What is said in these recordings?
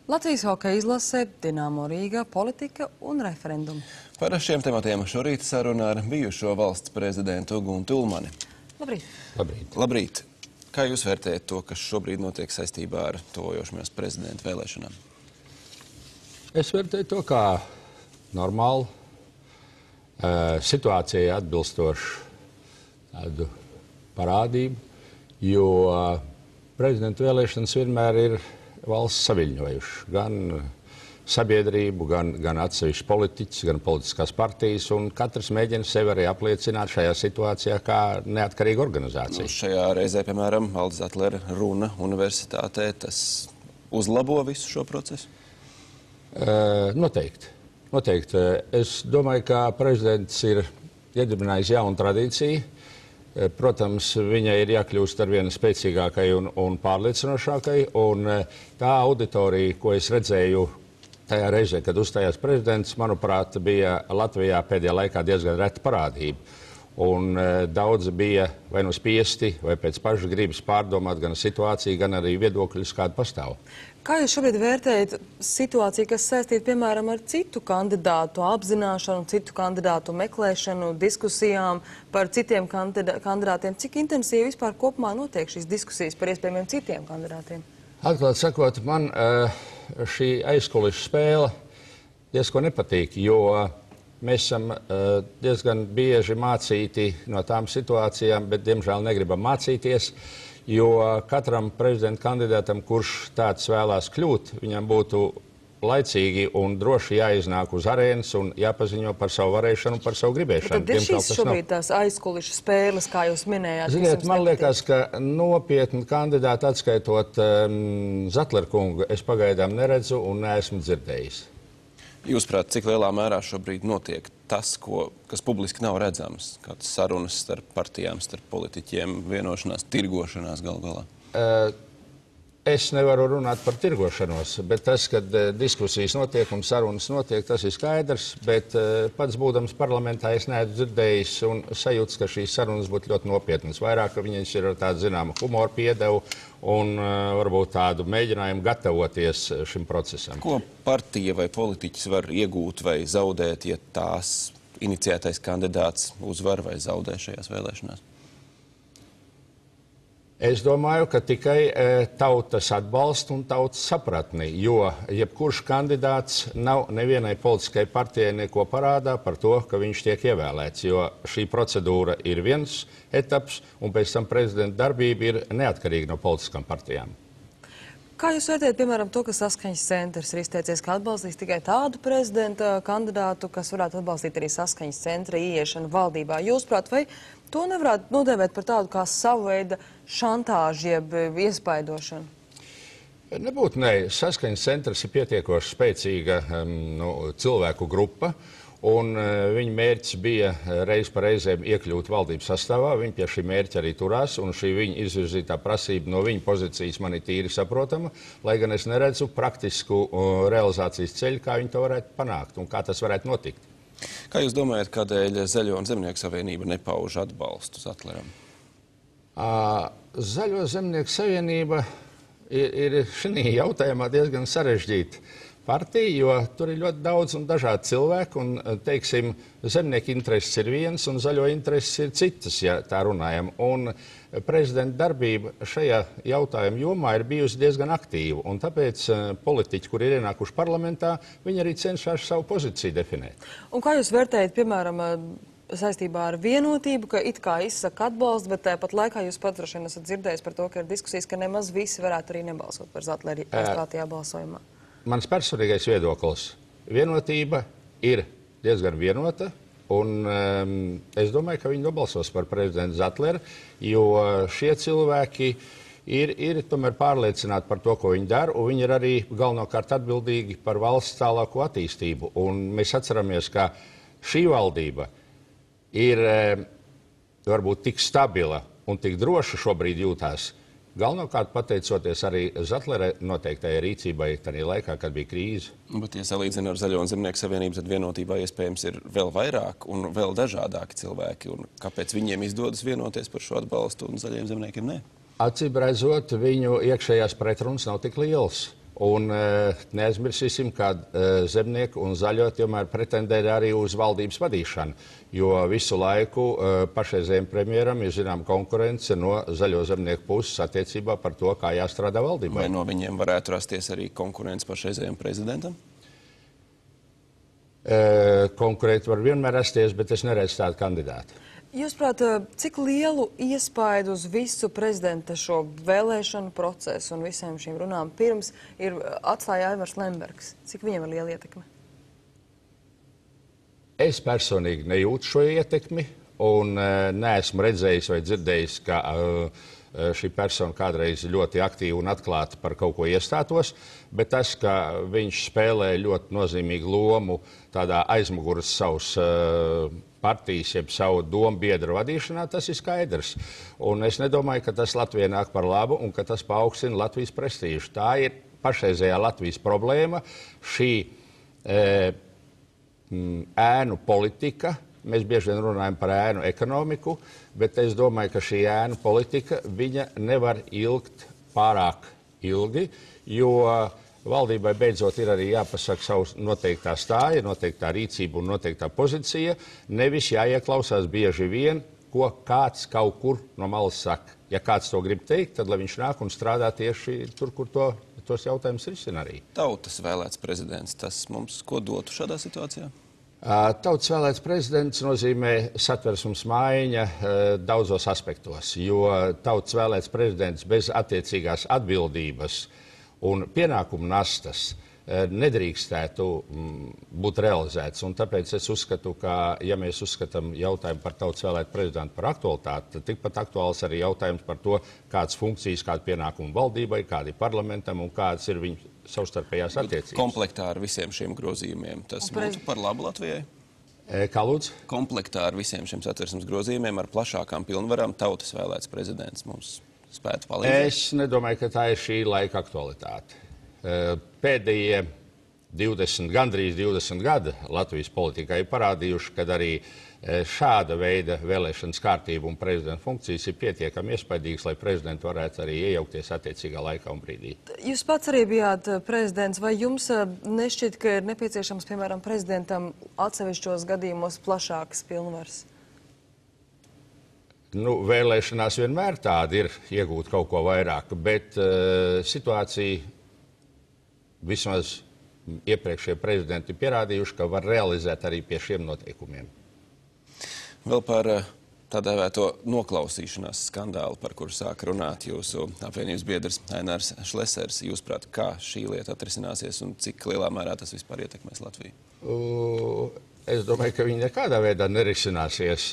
Latvijas hokeja izlase, Dinamo Rīga, politika un referendumi. Par šiem tematiem šorīt saruna ar bijušo valsts prezidentu Guntu Ulmani. Labrīt. Labrīt. Labrīt. Kā jūs vērtējat to, kas šobrīd notiek saistībā ar tuvojošamies prezidenta vēlēšanām? Es vērtēju to kā normālu, situācijai atbilstošu tādu parādību, jo prezidenta vēlēšanas vienmēr ir valsts saviļņojuši. Gan sabiedrību, gan atsevišķi politiķus, gan politiskās partijas, un katrs mēģina sevi arī apliecināt šajā situācijā kā neatkarīga organizācija. Šajā reizē, piemēram, Valdes Zatlera runa universitātē, tas uzlabo visu šo procesu? Noteikti. Es domāju, ka prezidents ir iedibinājis jaunu tradīciju. Protams, viņai ir jākļūst ar vienu spēcīgākai un pārliecinošākai, un tā auditorija, ko es redzēju tajā reizē, kad uzstājās prezidents, manuprāt, bija Latvijā pēdējā laikā diezgan reta parādība. Un daudzi bija vai nu spiesti, vai pēc pašas gribas pārdomāt gan situāciju, gan arī viedokļus, kāda pastāv. Kā jūs šobrīd vērtējat situāciju, kas saistīta, piemēram, ar citu kandidātu apzināšanu, citu kandidātu meklēšanu, diskusijām par citiem kandidātiem? Cik intensīvi vispār kopumā notiek šīs diskusijas par iespējamiem citiem kandidātiem? Atklāt sakot, man šī aizkulišu spēle diezko nepatīk, jo mēs esam diezgan bieži mācīti no tām situācijām, bet, diemžēl, negribam mācīties, jo katram prezidenta kandidātam, kurš tāds vēlās kļūt, viņam būtu laicīgi un droši jāiznāk uz arēnas un jāpaziņo par savu varēšanu, par savu gribēšanu. Tad ir šīs šobrīd tās aizkulišu spēles, kā jūs minējāt? Ziniet, man liekas, ka nopietni kandidāti atskaitot Zatlera kungu, es pagaidām neredzu un neesmu dzirdējis. Jūsuprāt, cik lielā mērā šobrīd notiek tas, kas publiski nav redzams, kādas sarunas starp partijām, starp politiķiem, vienošanās, tirgošanās galu galā? Es nevaru runāt par tirgošanos, bet tas, kad diskusijas notiek un sarunas notiek, tas ir skaidrs, bet pats būdams parlamentā es neesmu dzirdējis un sajūts, ka šīs sarunas būtu ļoti nopietnas. Vairāk, ka viņas ir ar tādu zināmu humoru piedevu un varbūt tādu mēģinājumu gatavoties šim procesam. Ko partija vai politiķis var iegūt vai zaudēt, ja tās iniciētais kandidāts uzvar vai zaudē šajās vēlēšanās? Es domāju, ka tikai tautas atbalstu un tautas sapratni, jo jebkurš kandidāts nav nevienai politiskai partijai neko parādā par to, ka viņš tiek ievēlēts, jo šī procedūra ir viens etaps, un pēc tam prezidenta darbība ir neatkarīga no politiskām partijām. Kā jūs vērtējat, piemēram, to, ka Saskaņas centrs ir izteicies, ka atbalstīs tikai tādu prezidenta kandidātu, kas varētu atbalstīt arī Saskaņas centra ieiešanu valdībā? Jūsuprāt, vai to nevarētu nodēvēt par tādu kā savu veidu šantāžu jeb iespaidošanu? Nebūtu, nē. Saskaņas centrs ir pietiekoši spēcīga cilvēku grupa, un viņa mērķis bija reiz pa reizēm iekļūt valdības sastāvā. Viņi pie šī mērķa arī turās, un šī viņa izvirzītā prasība no viņa pozīcijas man ir tīri saprotama, lai gan es neredzu praktisku realizācijas ceļu, kā viņi to varētu panākt un kā tas varētu notikt. Kā jūs domājat, kādēļ Zaļo un Zemnieku savienība nepauž atbalstu Zatleram? Zaļo Zemnieku savienība ir šī jautājumā diezgan sarežģīta partija, jo tur ir ļoti daudz un dažādi cilvēki, un, teiksim, zemnieku intereses ir viens, un zaļo intereses ir citas, ja tā runājam. Un prezidenta darbība šajā jautājuma jomā ir bijusi diezgan aktīva, un tāpēc politiķi, kuri ir ienākuši parlamentā, viņi arī cenšas savu pozīciju definēt. Un kā jūs vērtējat, piemēram, saistībā ar vienotību, ka it kā izsaka atbalstu, bet tāpat laikā jūs pat droši vien esat dzirdējis par to, ka ir diskusijas, ka nemaz visi varētu arī nebalsot par Zatleri pārstātajā balsojumā? Mans personīgais viedoklis. Vienotība ir diezgan vienota, un es domāju, ka viņi nobalsos par prezidentu Zatleru, jo šie cilvēki ir tomēr pārliecināti par to, ko viņi dara, un viņi ir arī galvenokārt atbildīgi par valsts tālāko attīstību. Un mēs atceramies, ka šī valdība ir varbūt tik stabila un tik droša šobrīd jūtās, galvenokārt pateicoties arī Zatlera noteiktajai rīcībai tajā laikā, kad bija krīze. Bet, ja salīdzina ar Zaļo un Zemnieku savienību, tad vienotībā iespējams ir vēl vairāk un vēl dažādāki cilvēki. Un kāpēc viņiem izdodas vienoties par šo atbalstu un Zaļiem zemniekiem ne? Acīm redzot, viņu iekšējās pretrunas nav tik liels. Un neaizmirsīsim, ka Zemnieku un Zaļo tomēr pretendē arī uz valdības vadīšanu, jo visu laiku pašreizējiem premjeram ir zinām konkurence no Zaļo Zemnieku puses attiecībā par to, kā jāstrādā valdībai. Vai no viņiem varētu rasties arī konkurence pašreizējiem prezidentam? Konkurenti var vienmēr rasties, bet es neredzu tādu kandidātu. Jūsuprāt, cik lielu iespaidu uz visu prezidenta šo vēlēšanu procesu un visiem šīm runām pirms ir atstāja Aivars Lembergs? Cik viņam ir liela ietekme? Es personīgi nejūtu šo ietekmi un neesmu redzējis vai dzirdējis, ka šī persona kādreiz ļoti aktīvi un atklāti par kaut ko iestātos, bet tas, ka viņš spēlē ļoti nozīmīgu lomu tādā aizmuguras savus partijas, jeb savu domu biedru vadīšanā, tas ir skaidrs. Un es nedomāju, ka tas Latvijai nāk par labu un ka tas paaugstina Latvijas prestīžu. Tā ir pašreizējā Latvijas problēma, šī ēnu politika. Mēs bieži vien runājam par ēnu ekonomiku, bet es domāju, ka šī ēnu politika viņa nevar ilgt pārāk ilgi, jo valdībai beidzot ir arī jāpasaka savs noteiktā stāja, noteiktā rīcība un noteiktā pozīcija, nevis jāieklausās bieži vien, ko kāds kaut kur no malas saka. Ja kāds to grib teikt, tad lai viņš nāk un strādā tieši tur, kur tos jautājumus risina arī. Tautas vēlēts prezidents, tas mums ko dotu šādā situācijā? Tautas vēlēts prezidents nozīmē satversmes maiņa daudzos aspektos, jo tautas vēlēts prezidents bez attiecīgās atbildības un pienākumu nastas nedrīkstētu būt realizēts. Un tāpēc es uzskatu, ka, ja mēs uzskatām jautājumu par tautas vēlētu prezidentu par aktualitāti, tad tikpat aktuāls arī jautājums par to, kādas funkcijas, kāda pienākuma valdībai, kādi parlamentam un kādas ir viņu savstarpējās attiecības. Komplektā ar visiem šiem grozījumiem tas būtu par labu Latvijai? Kā lūdzu? Komplektā ar visiem šiem satversmes grozījumiem, ar plašākām pilnvarām, tautas vēlēts prezidents mums spētu palīdzēt? Es nedomāju, ka tā ir šī laika aktualitāte. Pēdējie gandrīz 20 gadi Latvijas politikā ir parādījuši, ka arī šāda veida vēlēšanas kārtība un prezidenta funkcijas ir pietiekami iespaidīgas, lai prezidenti varētu arī iejaukties attiecīgā laikā un brīdī. Jūs pats arī bijāt prezidents. Vai jums nešķiet, ka ir nepieciešams, piemēram, prezidentam atsevišķos gadījumos plašākas pilnvaras? Vēlēšanās vienmēr tāda ir iegūt kaut ko vairāk, bet situācija vismaz iepriekšējie prezidenti pierādījuši, ka var realizēt arī pie šiem noteikumiem. Vēl par tā dēvēto noklausīšanās skandālu, par kuru sāka runāt jūsu apvienības biedrs Ainārs Šlesers. Jūsuprāt, kā šī lieta atrisināsies un cik lielā mērā tas vispār ietekmēs Latviju? Es domāju, ka viņi nekādā veidā nerisināsies,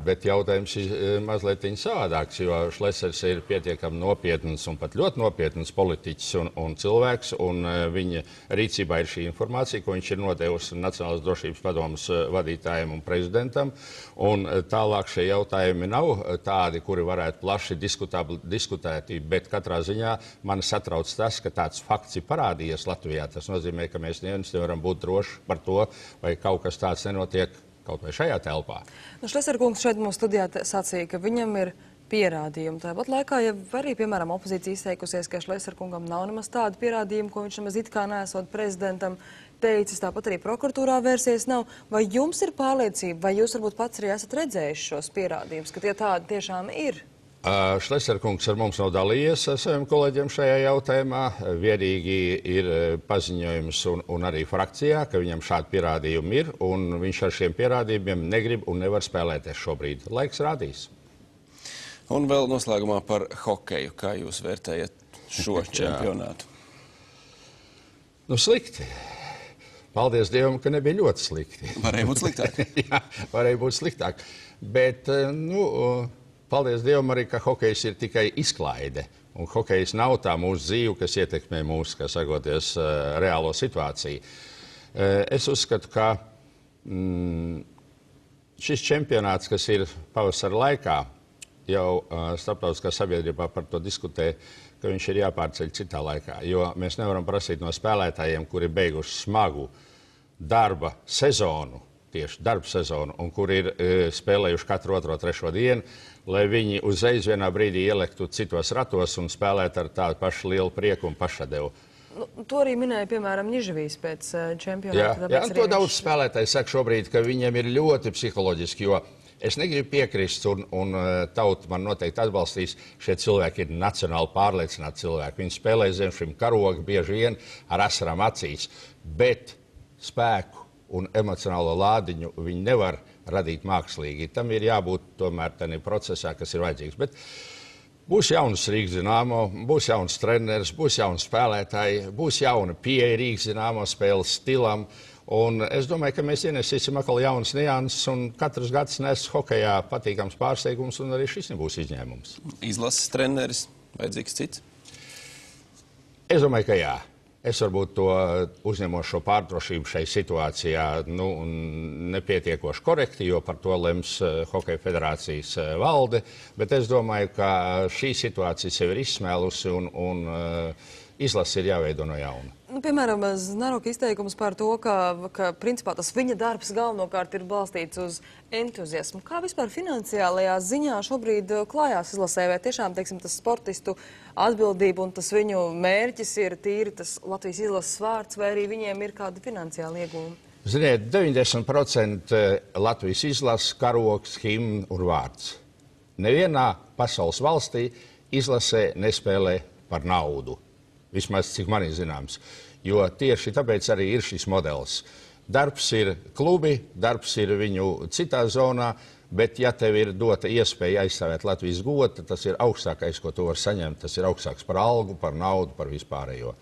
bet jautājums ir mazliet savādāks, jo Šlesers ir pietiekami nopietns un pat ļoti nopietns politiķis un cilvēks, un viņa rīcībā ir šī informācija, ko viņš ir nodevusi Nacionālās drošības padomes vadītājiem un prezidentam, un tālāk šie jautājumi nav tādi, kuri varētu plaši diskutēti, bet katrā ziņā man satrauc tas, ka tāds fakts ir parādījies Latvijā. Tas nozīmē, ka mēs nevaram būt droši par to, vai kaut kas tāds nenotiek kaut vai šajā telpā. Šleser kungs šeit mums studijā sacīja, ka viņam ir pierādījumi. Tāpat laikā, ja arī, piemēram, opozīcija izteikusies, ka Šleser kungam nav nemaz tādu pierādījumu, ko viņš nemaz it kā neesot prezidentam teicis, tāpat arī prokuratūrā vērsies nav. Vai jums ir pārliecība, vai jūs varbūt pats arī esat redzējuši šos pierādījumus, ka tie tādi tiešām ir? Šleser kungs ar mums nav dalījies ar saviem kolēģiem šajā jautājumā. Vienīgi ir paziņojums un arī frakcijā, ka viņam šādi pierādījumi ir, un viņš ar šiem pierādījumiem negrib un nevar spēlēties šobrīd. Laiks rādīs. Un vēl noslēgumā par hokeju. Kā jūs vērtējat šo čempionātu? Slikti. Paldies Dievam, ka nebija ļoti slikti. Varēja būt sliktāk. Jā, varēja būt sliktāk. Bet, paldies Dievam arī, ka hokejs ir tikai izklaide. Un hokejs nav tā mūsu dzīve, kas ietekmē mūsu, kā sagoties, reālo situāciju. Es uzskatu, ka šis čempionāts, kas ir pavasara laikā, jau starptautiskā sabiedrībā par to diskutē, ka viņš ir jāpārceļ citā laikā. Jo mēs nevaram prasīt no spēlētājiem, kuri beiguši smagu darba sezonu, tieši darba sezonu, un kuri ir spēlējuši katru otro, trešo dienu, lai viņi uzreiz vienā brīdī ielektu citos ratos un spēlētu ar tādu pašu lielu prieku un pašadevu. To arī minēja, piemēram, Ņižavīs pēc čempionāta. Jā, to daudz spēlētāji saka šobrīd, ka viņiem ir ļoti psiholoģiski, jo es negribu piekrist, un tauta man noteikti atbalstīs, šie cilvēki ir nacionāli pārliecināti cilvēki. Viņi spēlē zem šim karoga bieži vien ar asarām acīs, bet spēku un emocionālo lādiņu viņi nevar radīt mākslīgi. Tam ir jābūt tomēr tādā procesā, kas ir vajadzīgs. Bet būs jauns Rīgas Dynamo, būs jauns treneris, būs jauns spēlētāji, būs jauna pieeja Rīgas Dynamo spēles stilam. Un es domāju, ka mēs ienesīsim atkal jaunas nianses, un katrs gads nes hokejā patīkams pārsteigums, un arī šis nebūs izņēmums. Izlases treneris, vajadzīgs cits? Es domāju, ka jā. Es varbūt to uzņemos šo pārdrošību šai situācijā nepietiekoši korekti, jo par to lems Hokeja federācijas valde, bet es domāju, ka šī situācija sev ir izsmēlusi un izlase ir jāveido no jauna. Piemēram, Znaroka izteikums par to, ka principā tas viņa darbs galvenokārt ir balstīts uz entuziasmu. Kā vispār finansiālajā ziņā šobrīd klājās izlasē, vai tiešām, teiksim, tas sportistu atbildība un tas viņu mērķis ir tīri tas Latvijas izlases vārds, vai arī viņiem ir kāda finansiāla iegūma? Ziniet, 90% Latvijas izlases, karogs, himna un vārds. Nevienā pasaules valstī izlasē nespēlē par naudu. Vismaz, cik man ir zināms. Jo tieši tāpēc arī ir šis modelis. Darbs ir klubi, darbs ir viņu citā zonā, bet ja tev ir dota iespēja aizstāvēt Latvijas godu, tas ir augstākais, ko tu vari saņemt. Tas ir augstāks par algu, par naudu, par vispārējo.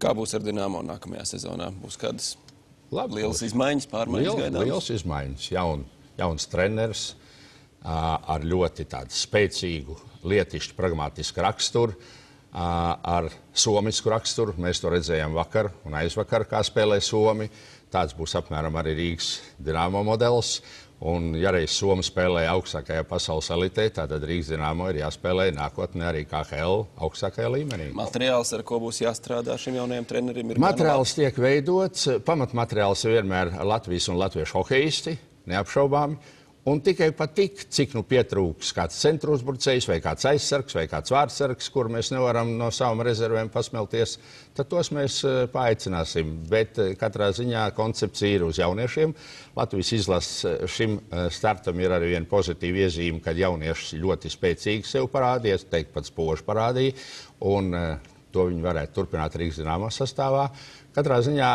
Kā būs ar Dynamo nākamajā sezonā? Būs kādas lielas izmaiņas, pārmaiņas gaidāmas? Lielas izmaiņas. Jauns treneris ar ļoti tādu spēcīgu, lietišķu, pragmatisku raksturu. Ar somisku raksturu. Mēs to redzējām vakar un aizvakar, kā spēlē Somi. Tāds būs apmēram arī Rīgas Dynamo modelis. Un, ja reiz Somi spēlē augstākajā pasaules elitē, tad Rīgas Dynamo ir jāspēlē nākotnē arī KHL augstākajā līmenī. Materiāls, ar ko būs jāstrādā šim jaunajam trenerim, ir materiāls tiek veidots. Pamatmateriāls ir vienmēr Latvijas un latviešu hokeisti, neapšaubāmi. Un tikai pat tik, cik pietrūks kāds centra uzbrucējs vai kāds aizsargs vai kāds vārdsargs, kur mēs nevaram no savām rezervēm pasmelties, tad tos mēs paaicināsim. Bet katrā ziņā koncepcija ir uz jauniešiem. Latvijas izlases šim startam ir arī viena pozitīva iezīme, kad jaunieši ļoti spēcīgi sev parādīja, teikt pat spoži parādīja, un to viņi varētu turpināt Rīgas Dynamo sastāvā. Katrā ziņā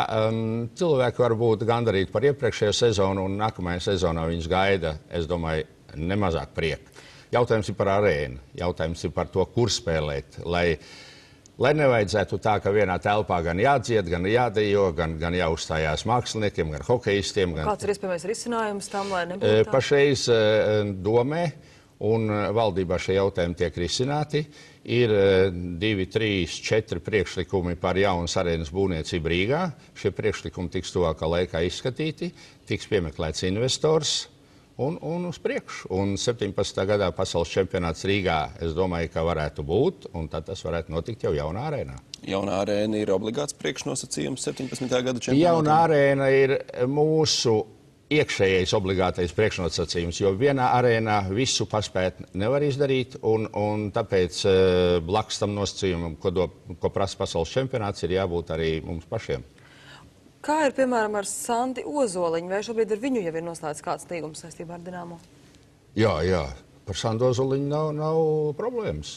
cilvēki var būt gandarīti par iepriekšējo sezonu, un nākamajā sezonā viņus gaida, es domāju, nemazāk prieka. Jautājums ir par arēnu, jautājums ir par to, kur spēlēt, lai nevajadzētu tā, ka vienā telpā gan jādzied, gan jādejo, gan jāuzstājās māksliniekiem, gan hokejistiem. Kāds ir iespējamais risinājums tam, lai nebūtu tā? Pašreiz domē un valdībā šie jautājumi tiek risināti. Ir 2, 3, 4 priekšlikumi par jaunas arēnas būvniecību Rīgā. Šie priekšlikumi tiks tuvākā laikā izskatīti, tiks piemeklēts investors un uz priekšu. Un 17. gadā pasaules čempionāts Rīgā, es domāju, ka varētu būt, un tad tas varētu notikt jau jaunā arēnā. Jaunā arēna ir obligāts priekšnosacījums 17. gada čempionātam? Jaunā arēna ir mūsu iekšējais obligātais priekšnosacījums, jo vienā arēnā visu paspēt nevar izdarīt, un tāpēc blakus tam nosacījumam, ko prasa pasaules čempionāts, ir jābūt arī mums pašiem. Kā ir, piemēram, ar Sandi Ozoliņu? Vai šobrīd ar viņu jau ir noslēgts kāds līgums saistībā ar Dynamo? Jā. Par Sandu Ozoliņu nav problēmas.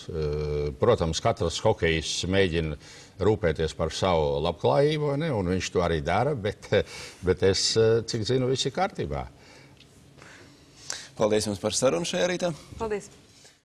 Protams, katrs hokejists mēģina rūpēties par savu labklājību, ne? Un viņš to arī dara, bet es, cik zinu, viss ir kārtībā. Paldies jums par sarunu šajā rītā. Paldies.